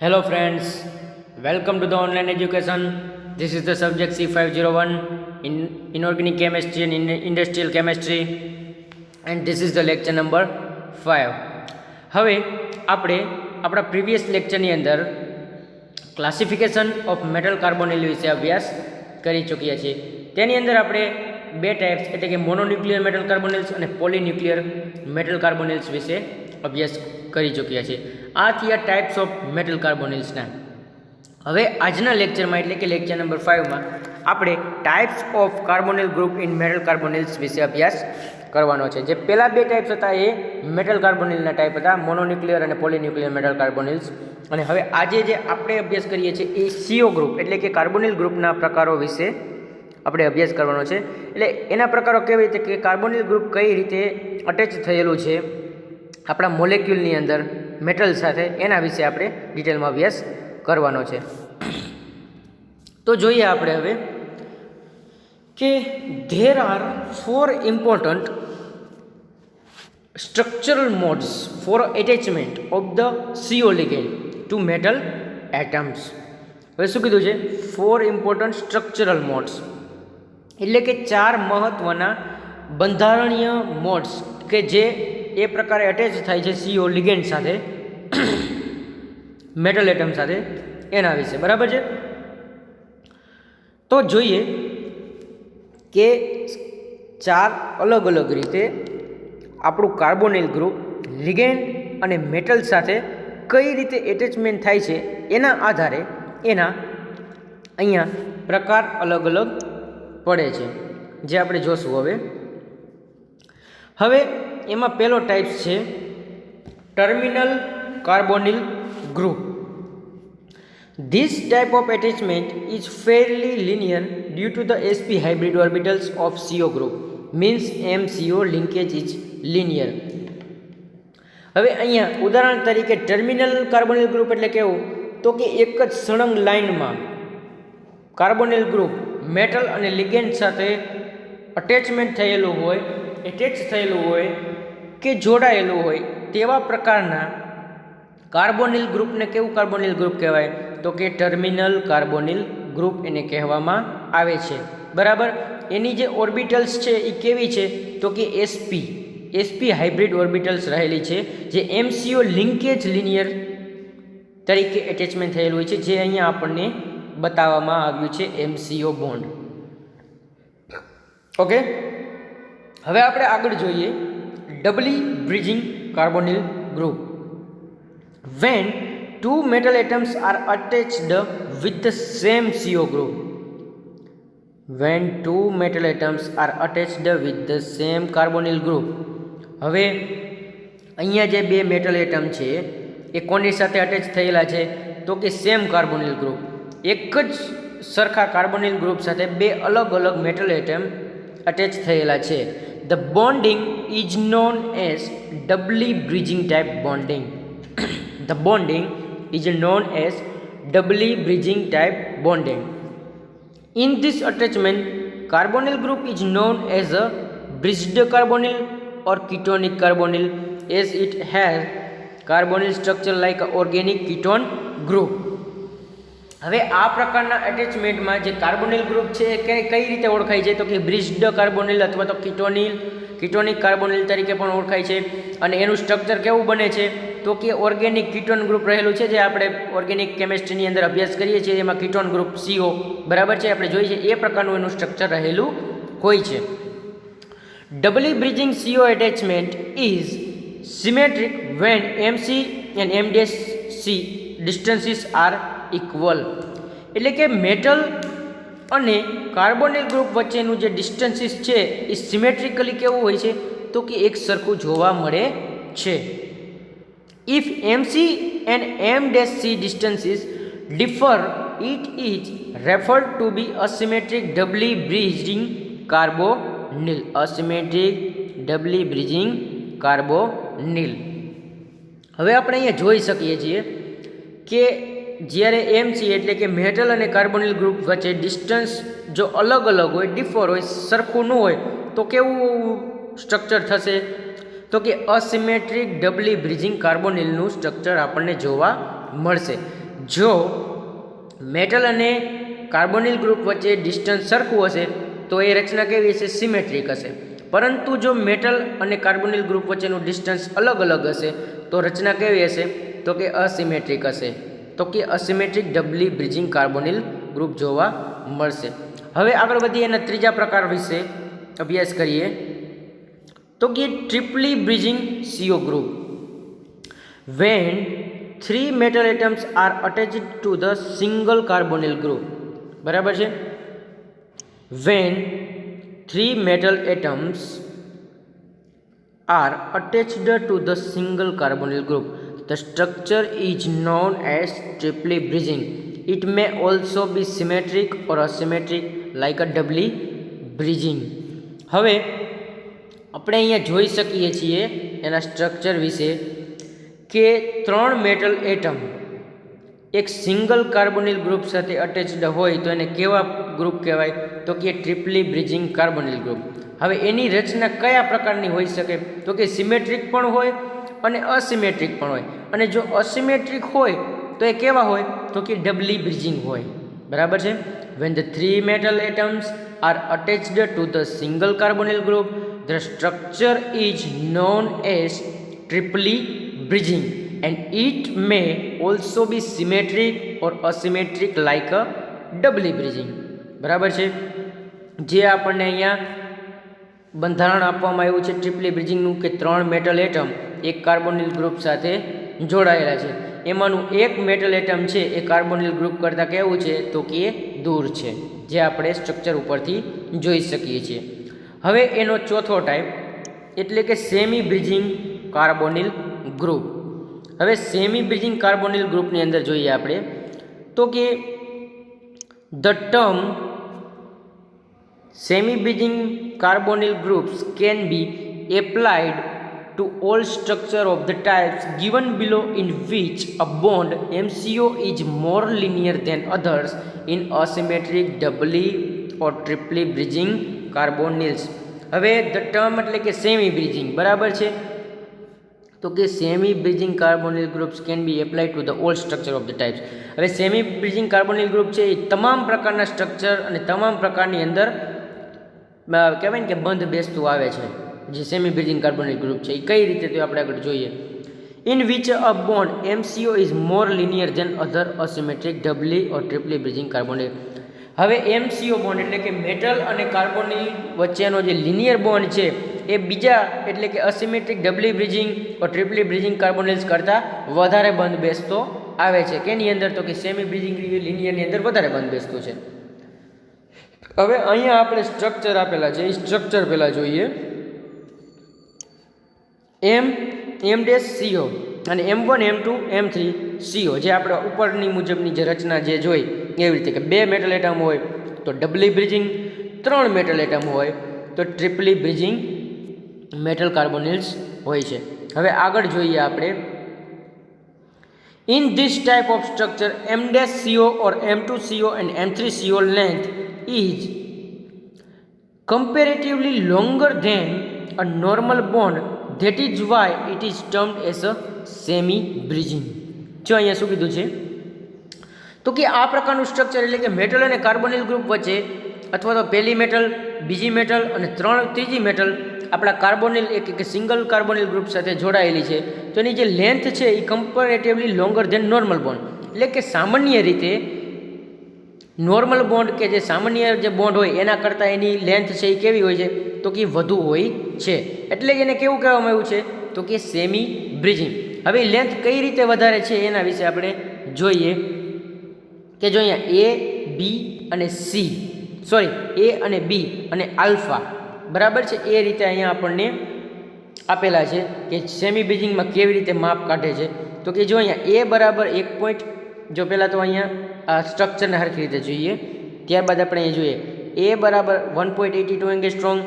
Hello friends, welcome to the online education. This is the subject C501 in inorganic chemistry and industrial chemistry and this is the lecture number 5. હવે આપણે આપણા previous લેક્ચરની અંદર classification of metal carbonyl વિશે અભ્યાસ કરી ચૂક્યા છીએ. તેની અંદર આપણે બે ટાઈપ્સ એટલે કે મોનોન્યુક્લિયર મેટલ કાર્બોનિલ્સ અને પોલીન્યુક્લિયર મેટલ કાર્બોનિલ્સ વિશે અભ્યાસ કરી ચૂક્યા છીએ. આ થયા ટાઈપ્સ ઓફ મેટલ કાર્બોનિલ્સના. હવે આજના લેક્ચરમાં એટલે કે લેક્ચર નંબર 5માં આપણે types of carbonyl group in metal carbonyls વિશે અભ્યાસ કરવાનો છે. જે પહેલાં બે ટાઈપ્સ હતા એ મેટલ કાર્બોનિલના ટાઈપ હતા, મોનોન્યુક્લિયર અને પોલીન્યુક્લિયર મેટલ કાર્બોનિલ્સ. અને હવે આજે જે આપણે અભ્યાસ કરીએ છીએ એ સીઓ ગ્રુપ એટલે કે કાર્બોનિલ ગ્રુપના પ્રકારો વિશે આપણે અભ્યાસ કરવાનો છે. એટલે એના પ્રકારો કેવી રીતે કે કાર્બોનિલ ગ્રુપ કઈ રીતે અટેચ થયેલું છે આપણા મોલેક્યુલની અંદર મેટલ સાથે, એના વિશે આપણે ડિટેલમાં અભ્યાસ કરવાનો છે. તો જોઈએ આપણે હવે કે there are 4 important structural modes for attachment of the CO ligand to metal atoms. હવે શું કીધું છે? 4 ઇમ્પોર્ટન્ટ સ્ટ્રક્ચરલ મોડ્સ એટલે કે 4 મહત્ત્વના બંધારણીય મોડ્સ કે જે એ પ્રકારે અટેચ થાય છે CO ligand સાથે, મેટલ એટમ સાથે, એના વિશે. બરાબર છે? તો જોઈએ કે 4 અલગ અલગ રીતે આપણું કાર્બોનિલ ગ્રુપ લિગેન્ડ અને મેટલ સાથે કઈ રીતે એટેચમેન્ટ થાય છે એના આધારે એના અહીંયા પ્રકાર અલગ અલગ પડે છે, જે આપણે જોશું. હવે એમાં પહેલો ટાઈપ છે terminal carbonyl group. This type of attachment is fairly linear due to the sp hybrid orbitals of CO group, means MCO linkage is linear. હવે અહીંયા ઉદાહરણ તરીકે ટર્મિનલ કાર્બોનિલ ગ્રુપ એટલે કેવું? તો કે એક જ સળંગ લાઇનમાં કાર્બોનિલ ગ્રુપ મેટલ અને લિગેન્ડ સાથે અટેચમેન્ટ થયેલું હોય, એટેચ થયેલું હોય કે જોડાયેલું હોય તેવા પ્રકારના કાર્બોનિલ ગ્રુપને કેવું કાર્બોનિલ ગ્રુપ કહેવાય? તો કે ટર્મિનલ કાર્બોનિલ ગ્રુપ એને કહેવામાં આવે છે. બરાબર? એની જે ઓર્બિટલ્સ છે એ કેવી છે? તો કે sp હાઇબ્રિડ ઓર્બિટલ્સ રહેલી છે, જે MCO લિંકેજ લિનિયર તરીકે એટેચમેન્ટ થયેલું હોય છે, જે અહીંયા આપણને બતાવવામાં આવ્યું છે MCO બોન્ડ. ઓકે, હવે આપણે આગળ જોઈએ doubly bridging carbonyl group. When two metal atoms are attached with the same CO group, when two metal atoms are attached with the same carbonyl group. હવે અહીંયા જે બે મેટલ એટમ છે એ કોની સાથે અટેચ થયેલા છે? તો કે સેમ કાર્બોનિલ ગ્રુપ. એક જ સરખા કાર્બોનિલ ગ્રુપ સાથે બે અલગ અલગ મેટલ એટમ અટેચ થયેલા છે. The bonding is known as doubly bridging type bonding. The bonding is known as doubly bridging type bonding. In this attachment, carbonyl group is known as a bridged carbonyl or ketonic carbonyl, as it has carbonyl structure like a organic ketone group. હવે આ પ્રકારના એટેચમેન્ટમાં જે carbonyl group છે એ કઈ રીતે ઓળખાય છે? તો કે બ્રિજ્ડ કાર્બોનિલ અથવા તો કિટોનિક કાર્બોનિલ તરીકે પણ ઓળખાય છે. અને એનું સ્ટ્રક્ચર કેવું બને છે? તો કે ઓર્ગેનિક કીટોન ગ્રુપ રહેલું છે, જે આપણે ઓર્ગેનિક કેમિસ્ટ્રીની અંદર અભ્યાસ કરીએ છીએ એમાં કીટોન ગ્રુપ CO, બરાબર છે, આપણે જોઈએ છીએ એ પ્રકારનું એનું સ્ટ્રક્ચર રહેલું હોય છે. ડબલી bridging CO attachment is symmetric when MC and M' C distances are equal. એટલે કે મેટલ અને કાર્બોનિલ ગ્રુપ વચ્ચેનું જે ડિસ્ટન્સીસ છે એ સિમેટ્રિકલી કેવું હોય છે? તો કે એક સરખું જોવા મળે છે. If MC and M' C distances differ, it is referred to be asymmetric doubly bridging carbonyl. Asymmetric doubly bridging carbonyl. હવે આપણે અહીંયા જોઈ શકીએ છીએ કે જ્યારે MC એટલે કે મેટલ અને કાર્બોનિલ ગ્રુપ વચ્ચે ડિસ્ટન્સ જો અલગ અલગ હોય, ડિફર હોય, સરખું ન હોય તો કેવું સ્ટ્રક્ચર થશે? તો કે અસિમેટ્રિક ડબલી બ્રિજિંગ કાર્બોનિલનું સ્ટ્રક્ચર આપણને જોવા મળશે. જો મેટલ અને કાર્બોનિલ ગ્રુપ વચ્ચે ડિસ્ટન્સ સરખું હશે તો એ રચના કેવી હશે? સિમેટ્રિક હશે. પરંતુ જો મેટલ અને કાર્બોનિલ ગ્રુપ વચ્ચેનું ડિસ્ટન્સ અલગ અલગ હશે તો રચના કેવી હશે? તો કે અસિમેટ્રિક હશે. તો કે અસિમેટ્રિક ડબલી બ્રિજિંગ કાર્બોનિલ ગ્રુપ જોવા મળશે. હવે આગળ વધીએ એના ત્રીજા પ્રકાર વિશે અભ્યાસ કરીએ તો કે triply bridging CO group. When 3 metal atoms are attached to the single carbonyl group. બરાબર છે? When 3 metal atoms are attached to the single carbonyl group, the structure is known as triply bridging. It may also be symmetric or asymmetric like a doubly bridging. હવે આપણે અહીંયા જોઈ શકીએ છીએ એના structure વિશે કે 3 મેટલ એટમ એક સિંગલ કાર્બોનિલ ગ્રુપ સાથે અટેચ્ડ હોય તો એને કેવા ગ્રુપ કહેવાય? તો કે ટ્રિપલી બ્રિજિંગ કાર્બોનિલ ગ્રુપ. હવે એની રચના કયા પ્રકારની હોઈ શકે? તો કે સિમેટ્રિક પણ હોય અને અસિમેટ્રિક પણ હોય. અને જો અસિમેટ્રિક હોય તો એ કેવા હોય? તો કે ડબલી બ્રિજિંગ હોય. બરાબર છે? When the 3 metal atoms are attached to the single carbonyl group, the structure is known as triply bridging, and it may also be symmetric or asymmetric like a doubly bridging. બરાબર છે? જે આપણને અહીંયા બંધારણ આપવામાં આવ્યું છે ટ્રિપલી બ્રિજિંગનું કે 3 મેટલ એટમ એક કાર્બોનિલ ગ્રુપ સાથે જોડાયેલા છે. એમાંનું એક મેટલ એટમ છે એ કાર્બોનિલ ગ્રુપ કરતાં કેવું છે? તો કે દૂર છે, જે આપણે સ્ટ્રક્ચર ઉપરથી જોઈ શકીએ છીએ. હવે એનો ચોથો ટાઈપ એટલે કે સેમી બ્રિજિંગ કાર્બોનિલ ગ્રુપ. હવે સેમી બ્રિજિંગ કાર્બોનિલ ગ્રુપની અંદર જોઈએ આપણે તો કે the term semi bridging carbonyl groups can be applied to all structure of the types given below in which a bond MCO is more linear than others in asymmetric doubly or triply bridging carbonyls. હવે the term એટલે કે semi bridging. બરાબર છે? તો કે semi bridging carbonyl groups can be applied to the all structure of the types. હવે semi bridging carbonyl group છે એ તમામ પ્રકારના સ્ટ્રક્ચર અને તમામ પ્રકારની અંદર કહેવાય ને કે બંધ બેસતું આવે છે. જે સેમી બ્રિજિંગ કાર્બોનિલ ગ્રુપ છે એ કઈ રીતે તો આપણે આગળ જોઈએ. In which a bond MCO is more linear than other asymmetric doubly or triply bridging carbonyl. હવે MCO બોન્ડ એટલે કે મેટલ અને કાર્બોનિલ વચ્ચેનો જે લિનિયર બોન્ડ છે એ બીજા એટલે કે અસિમેટ્રિક ડબલી બ્રિજિંગ ઓર ટ્રિપલી બ્રિજિંગ કાર્બોનિલ્સ કરતાં વધારે બંધ બેસતો આવે છે. કેની અંદર? તો કે સેમી બ્રિજિંગ લિનિયરની અંદર વધારે બંધ બેસતું છે. હવે અહીંયા આપણે સ્ટ્રક્ચર આપેલા છે એ સ્ટ્રક્ચર પહેલાં જોઈએ. M-CO અને M1 M2 M3 CO જે આપણે ઉપરની મુજબની જે રચના જે જોઈ એવી રીતે કે 2 મેટલ એટમ હોય તો ડબલી બ્રિજિંગ, 3 મેટલ એટમ હોય તો ટ્રિપલી બ્રિજિંગ મેટલ કાર્બોનિલ્સ હોય છે. હવે આગળ જોઈએ આપણે. In this type of structure M-CO or M2CO and M3CO length is comparatively longer than a normal bond. That is why it is termed as a semi bridging. જો અહીંયા શું કીધું છે તો કે આ પ્રકારનું સ્ટ્રક્ચર એટલે કે મેટલ અને કાર્બોનિલ ગ્રુપ વચ્ચે અથવા તો પહેલી મેટલ, બીજી મેટલ અને ત્રીજી મેટલ આપણા કાર્બોનિલ એક સિંગલ કાર્બોનિલ ગ્રુપ સાથે જોડાયેલી છે તો એની જે લેન્થ છે એ comparatively longer than normal bond. એટલે કે સામાન્ય રીતે નોર્મલ બોન્ડ કે જે સામાન્ય જે બોન્ડ હોય એના કરતાં એની લેન્થ છે એ કેવી હોય છે? તો કે વધુ હોય છે. એટલે જ એને કેવું કહેવામાં આવ્યું છે? તો કે સેમી બ્રિજિંગ. હવે લેન્થ કઈ રીતે વધારે છે એના વિશે આપણે જોઈએ કે જો અહીંયા A, B અને C A અને B અને આલ્ફા બરાબર છે એ રીતે અહીંયા આપણને આપેલા છે કે સેમી બ્રિજિંગમાં કેવી રીતે માપ કાઢે છે. તો કે જો અહીંયા A બરાબર 1. જો પહેલાં તો અહીંયા આ સ્ટ્રક્ચરને સરખી રીતે જોઈએ. ત્યારબાદ આપણે અહીં જોઈએ A બરાબર 1.82 એંગસ્ટ્રોમ,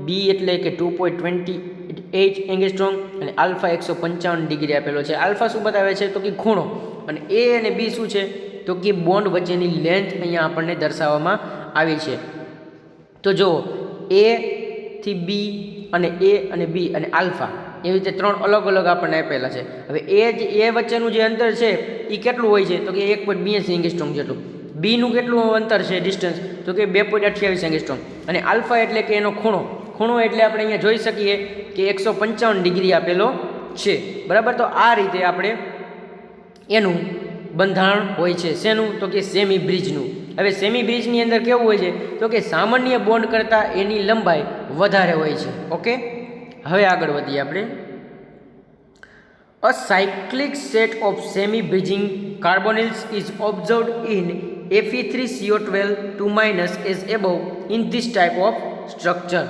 B એટલે કે 2.28 એંગસ્ટ્રોમ અને આલ્ફા 155 ડિગ્રી આપેલો છે. આલ્ફા શું બતાવે છે? તો કે ખૂણો. અને A અને B શું છે? તો કે બોન્ડ વચ્ચેની લેન્થ અહીંયા આપણને દર્શાવવામાં આવી છે. તો જુઓ A થી B અને A અને B અને આલ્ફા એવી રીતે 3 અલગ અલગ આપણને આપેલા છે. હવે એ વચ્ચેનું જે અંતર છે એ કેટલું હોય છે તો કે 1.82 એંગસ્ટ્રોમ જેટલું. બીનું કેટલું અંતર છે ડિસ્ટન્સ તો કે 2.28 એંગસ્ટ્રોમ. અને આલ્ફા એટલે કે એનો ખૂણો એટલે આપણે અહીંયા જોઈ શકીએ કે 155 ડિગ્રી આપેલો છે. બરાબર, તો આ રીતે આપણે એનું બંધારણ હોય છે. શેનું તો કે સેમી બ્રિજનું. હવે સેમી બ્રિજની અંદર કેવું હોય છે તો કે સામાન્ય બોન્ડ કરતાં એની લંબાઈ વધારે હોય છે. ઓકે, હવે આગળ વધીએ આપણે. A cyclic set of semi-bridging carbonyls is observed in Fe3CO12 2- as above in this type of structure.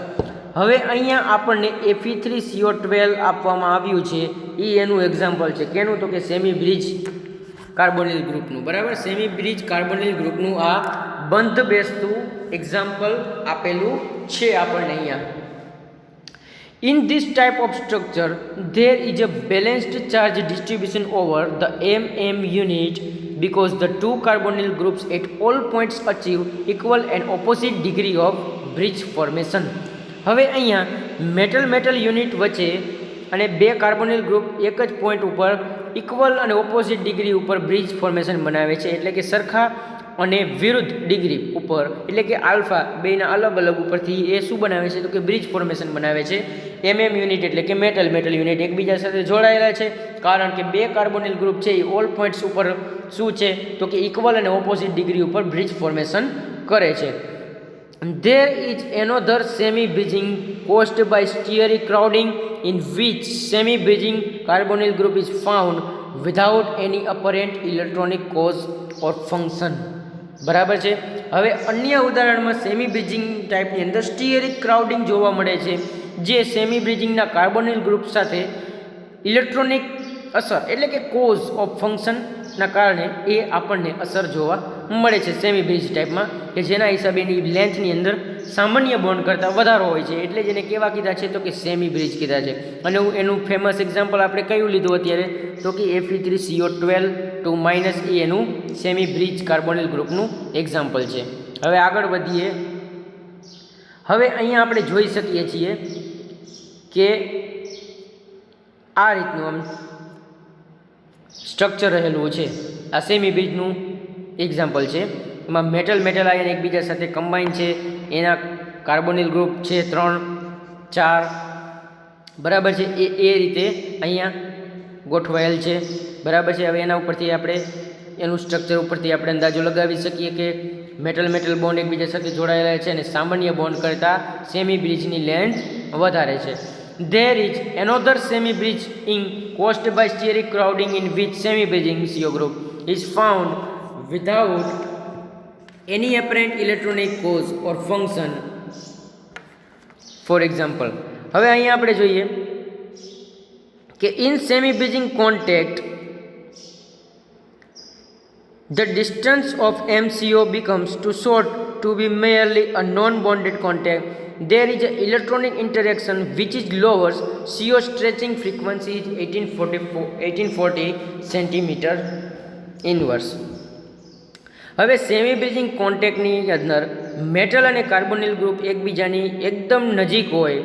હવે અહીંયા આપણને Fe3CO12 આપવામાં આવ્યું છે, એ એનું એક્ઝામ્પલ છે. કેનું તો કે સેમી બ્રિજ કાર્બોનિલ ગ્રુપનું. બરાબર, સેમી બ્રિજ કાર્બોનિલ ગ્રુપનું આ બંધ બેસતું એક્ઝામ્પલ આપેલું છે આપણને અહીંયા. In this type of structure, there is a balanced charge distribution over the MM unit because the two carbonyl groups at all points achieve equal and opposite degree of bridge formation. હવે અહીંયા metal unit વચ્ચે અને બે carbonyl group એક જ point ઉપર equal અને opposite degree ઉપર બ્રિજ ફોર્મેશન બનાવે છે. એટલે કે સરખા અને વિરુદ્ધ ડિગ્રી ઉપર, એટલે કે આલ્ફા બેના અલગ અલગ ઉપરથી એ શું બનાવે છે તો કે બ્રિજ ફોર્મેશન બનાવે છે. MM યુનિટ એટલે કે મેટલ યુનિટ એકબીજા સાથે જોડાયેલા છે, કારણ કે બે કાર્બોનિલ ગ્રુપ છે એ ઓલ પોઈન્ટ્સ ઉપર શું છે તો કે ઇક્વલ અને ઓપોઝિટ ડિગ્રી ઉપર બ્રિજ ફોર્મેશન કરે છે. There is another semi-bridging caused by steric crowding in which semi-bridging carbonyl group is found without any apparent electronic cause or function. બરાબર છે. હવે અન્ય ઉદાહરણમાં સેમી બ્રિજિંગ ટાઈપની અંદર સ્ટીયરિક ક્રાઉડિંગ જોવા મળે છે, જે સેમી બ્રિજિંગના કાર્બોનિલ ગ્રુપ સાથે ઇલેક્ટ્રોનિક અસર એટલે કે કોઝ ઓફ ફંક્શનના કારણે એ આપણને અસર જોવા મળે છે સેમી બ્રિજ ટાઈપમાં, કે જેના હિસાબે એની લેન્થની અંદર સામાન્ય બોન્ડ કરતાં વધારો હોય છે. એટલે જેને કેવા કીધા છે તો કે સેમી બ્રિજ કીધા છે. અને એનું ફેમસ એક્ઝામ્પલ આપણે કયું લીધું અત્યારે તો કે Fe3CO12 2- એ એનું સેમી બ્રિજ કાર્બોનિલ ગ્રુપનું એક્ઝામ્પલ છે. હવે આગળ વધીએ. હવે અહીંયા આપણે જોઈ શકીએ છીએ કે આ રીતનું આમ સ્ટ્રક્ચર રહેલું છે. આ સેમી બ્રિજનું એક્ઝામ્પલ છે. એમાં મેટલ આયન એકબીજા સાથે કમ્બાઈન છે, એના કાર્બોનિલ ગ્રુપ છે 3, 4. બરાબર છે, એ રીતે અહીંયા ગોઠવાયેલ છે. બરાબર છે. હવે એના ઉપરથી આપણે એનું સ્ટ્રક્ચર ઉપરથી આપણે અંદાજો લગાવી શકીએ કે મેટલ બોન્ડ એકબીજા સાથે જોડાયેલા છે અને સામાન્ય બોન્ડ કરતાં સેમી બ્રિજની લેન્થ વધારે છે. There is another semi-bridging caused by steric crowding in which semi-bridging CO group is found without any apparent electronic cause or function. For example, હવે અહીંયા આપણે જોઈએ કે in semi-bridging contact the distance of MCO becomes too short to be merely a non-bonded contact. There is an electronic interaction which is lowers CO stretching frequency is 1840 centimeter inverse. હવે semi bridging કોન્ટેક્ટની અંદર metal અને carbonyl group એકબીજાની એકદમ નજીક હોય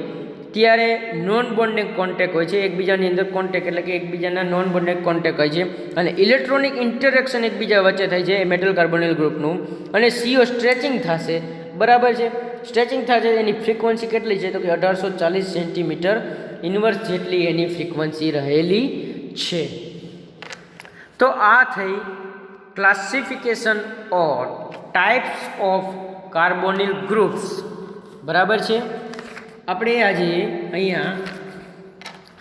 ત્યારે non bonded contact હોય છે. એકબીજાની અંદર કોન્ટેક્ટ એટલે કે એકબીજાના નોન બોન્ડેડ કોન્ટેક્ટ હોય છે અને ઇલેક્ટ્રોનિક ઇન્ટરેક્શન એકબીજા વચ્ચે થાય છે મેટલ કાર્બોનિલ ગ્રુપનું, અને CO સ્ટ્રેચિંગ થશે. બરાબર છે, સ્ટ્રેચિંગ થશે. એની ફ્રીક્વન્સી કેટલી છે તો કે 1840 સેન્ટીમીટર ઇન્વર્સ જેટલી એની ફ્રીક્વન્સી રહેલી છે. તો આ થઈ classification or types of carbonyl groups. બરાબર છે. આપણે આજે અહીંયા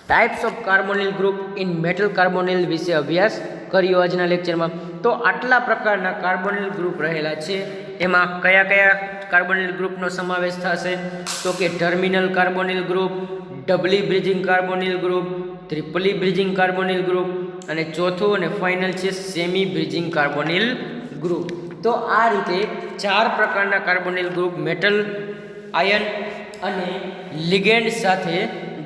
types of carbonyl group in metal carbonyl વિશે અભ્યાસ કર્યો આજના લેક્ચરમાં. તો આટલા પ્રકારના કાર્બોનિલ ગ્રુપ રહેલા છે. એમાં કયા કાર્બોનિલ ગ્રુપનો સમાવેશ થશે તો કે terminal carbonyl group, doubly bridging carbonyl group, triply bridging carbonyl group, અને ચોથું અને ફાઇનલ છે સેમી બ્રિજિંગ કાર્બોનિલ ગ્રુપ. તો આ રીતે 4 પ્રકારના કાર્બોનિલ ગ્રુપ મેટલ આયન અને લિગેન્ડ સાથે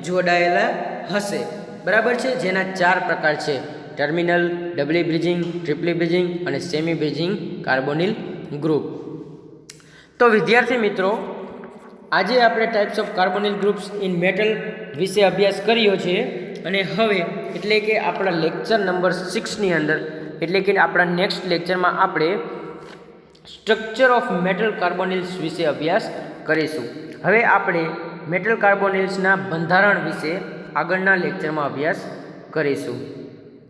જોડાયેલા હશે. બરાબર છે, જેના 4 પ્રકાર છે: ટર્મિનલ, ડબલી બ્રિજિંગ, ટ્રિપલી બ્રિજિંગ અને સેમી બ્રિજિંગ કાર્બોનિલ ગ્રુપ. તો વિદ્યાર્થી મિત્રો, આજે આપણે types of carbonyl groups in metal વિશે અભ્યાસ કર્યો છે અને હવે એટલે કે આપણા લેક્ચર નંબર 6ની અંદર એટલે કે આપણા નેક્સ્ટ લેક્ચરમાં આપણે સ્ટ્રક્ચર ઓફ મેટલ કાર્બોનિલ્સ વિશે અભ્યાસ કરીશું. હવે આપણે મેટલ કાર્બોનિલ્સના બંધારણ વિશે આગળના લેક્ચરમાં અભ્યાસ કરીશું.